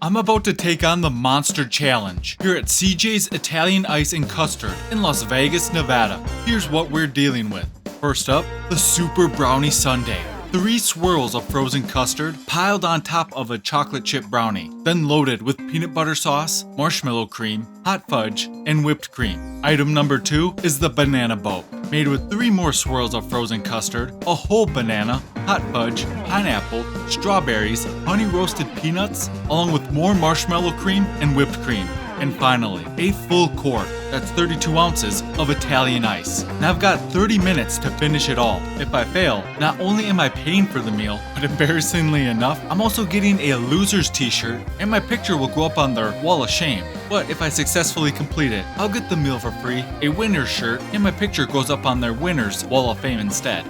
I'm about to take on the Monster Challenge here at CJ's Italian Ice and Custard in Las Vegas, Nevada. Here's what we're dealing with. First up, the Super Brownie Sundae. 3 swirls of frozen custard piled on top of a chocolate chip brownie, then loaded with peanut butter sauce, marshmallow cream, hot fudge, and whipped cream. Item number 2 is the banana boat, made with 3 more swirls of frozen custard, a whole banana, hot fudge, pineapple, strawberries, honey roasted peanuts, along with more marshmallow cream and whipped cream. And finally, a full quart, that's 32 ounces, of Italian ice. Now I've got 30 minutes to finish it all. If I fail, not only am I paying for the meal, but embarrassingly enough, I'm also getting a loser's t-shirt, and my picture will go up on their wall of shame. But if I successfully complete it, I'll get the meal for free, a winner's shirt, and my picture goes up on their winner's wall of fame instead.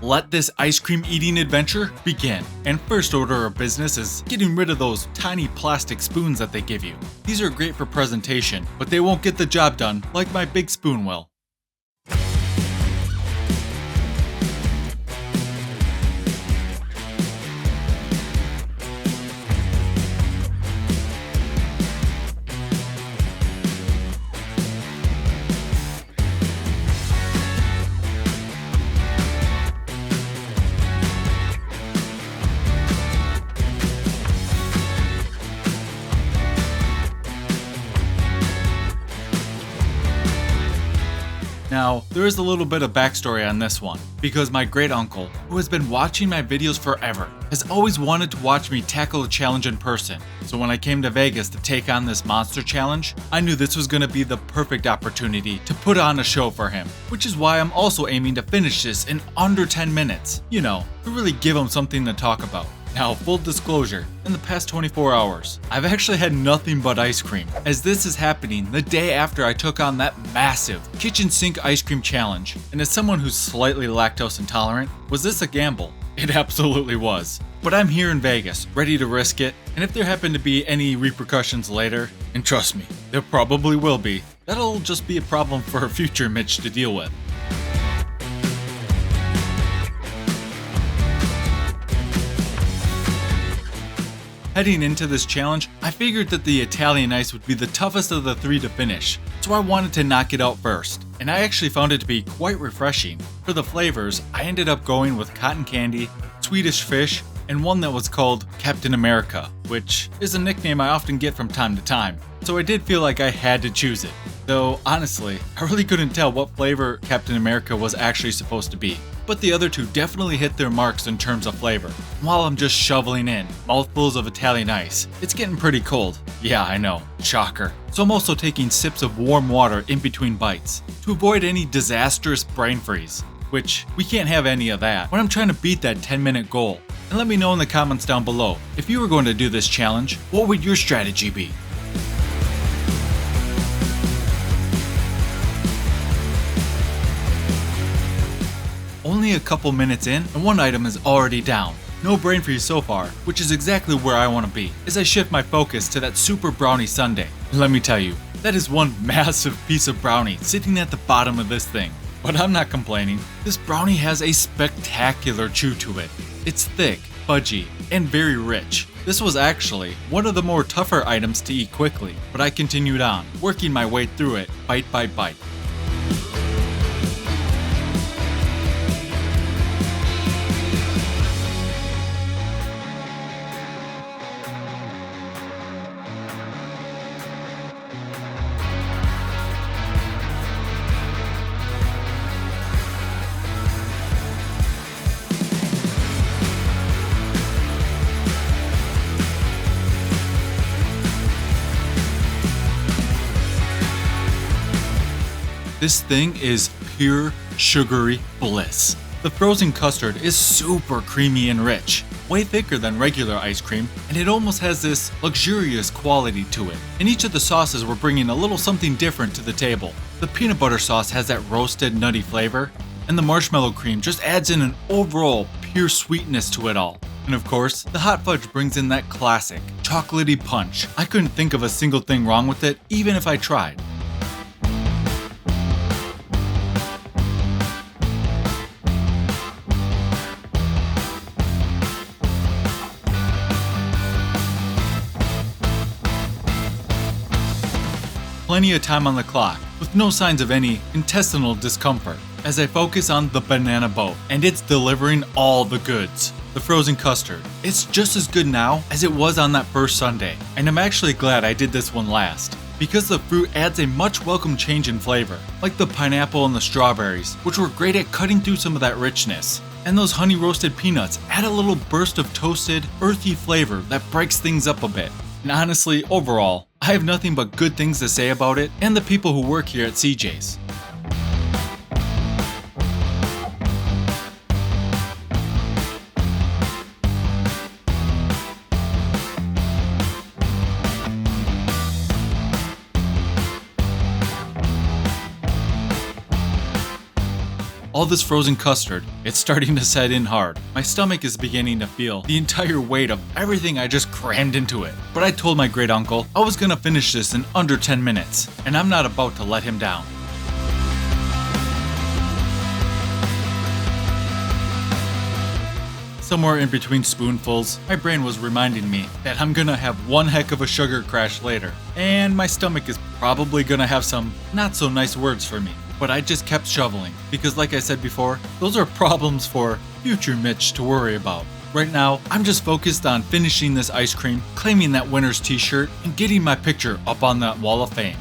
Let this ice cream eating adventure begin. And first order of business is getting rid of those tiny plastic spoons that they give you. These are great for presentation, but they won't get the job done like my big spoon will. Now, there is a little bit of backstory on this one, because my great uncle, who has been watching my videos forever, has always wanted to watch me tackle a challenge in person. So when I came to Vegas to take on this monster challenge, I knew this was going to be the perfect opportunity to put on a show for him, which is why I'm also aiming to finish this in under 10 minutes. You know, to really give him something to talk about. Now, full disclosure, in the past 24 hours, I've actually had nothing but ice cream, as this is happening the day after I took on that massive kitchen sink ice cream challenge. And as someone who's slightly lactose intolerant, was this a gamble? It absolutely was. But I'm here in Vegas, ready to risk it, and if there happen to be any repercussions later, and trust me, there probably will be, that'll just be a problem for a future Mitch to deal with. Heading into this challenge, I figured that the Italian ice would be the toughest of the 3 to finish, so I wanted to knock it out first, and I actually found it to be quite refreshing. For the flavors, I ended up going with cotton candy, Swedish fish, and one that was called Captain America, which is a nickname I often get from time to time, so I did feel like I had to choose it. Though, honestly, I really couldn't tell what flavor Captain America was actually supposed to be. But the other 2 definitely hit their marks in terms of flavor. While I'm just shoveling in mouthfuls of Italian ice, it's getting pretty cold. Yeah, I know, shocker. So I'm also taking sips of warm water in between bites to avoid any disastrous brain freeze, which we can't have any of that when I'm trying to beat that 10-minute goal. And let me know in the comments down below, if you were going to do this challenge, what would your strategy be? Only a couple minutes in, and one item is already down. No brain freeze so far, which is exactly where I want to be, as I shift my focus to that Super Brownie Sundae. And let me tell you, that is one massive piece of brownie sitting at the bottom of this thing. But I'm not complaining. This brownie has a spectacular chew to it. It's thick, fudgy, and very rich. This was actually one of the more tougher items to eat quickly, but I continued on, working my way through it bite by bite. This thing is pure sugary bliss. The frozen custard is super creamy and rich, way thicker than regular ice cream, and it almost has this luxurious quality to it. And each of the sauces were bringing a little something different to the table. The peanut butter sauce has that roasted nutty flavor, and the marshmallow cream just adds in an overall pure sweetness to it all. And of course, the hot fudge brings in that classic chocolatey punch. I couldn't think of a single thing wrong with it, even if I tried. plenty of time on the clock, with no signs of any intestinal discomfort, as I focus on the banana boat, and it's delivering all the goods. The frozen custard. It's just as good now as it was on that first Sunday, and I'm actually glad I did this one last, because the fruit adds a much welcome change in flavor, like the pineapple and the strawberries, which were great at cutting through some of that richness. And those honey roasted peanuts add a little burst of toasted, earthy flavor that breaks things up a bit. And honestly, overall, I have nothing but good things to say about it and the people who work here at CJ's. All this frozen custard, it's starting to set in hard. My stomach is beginning to feel the entire weight of everything I just crammed into it. But I told my great uncle I was gonna finish this in under 10 minutes, and I'm not about to let him down. Somewhere in between spoonfuls, my brain was reminding me that I'm gonna have one heck of a sugar crash later, and my stomach is probably gonna have some not so nice words for me. But I just kept shoveling, because like I said before, those are problems for future Mitch to worry about. Right now, I'm just focused on finishing this ice cream, claiming that winner's t-shirt, and getting my picture up on that wall of fame.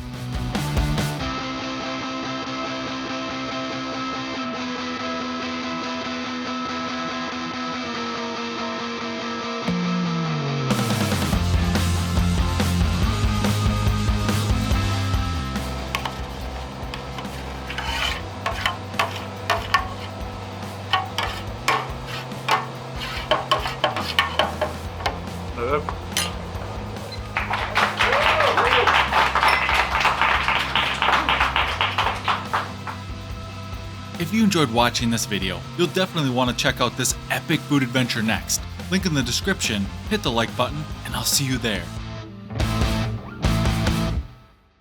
If you enjoyed watching this video, you'll definitely want to check out this epic food adventure next. Link in the description, hit the like button, and I'll see you there.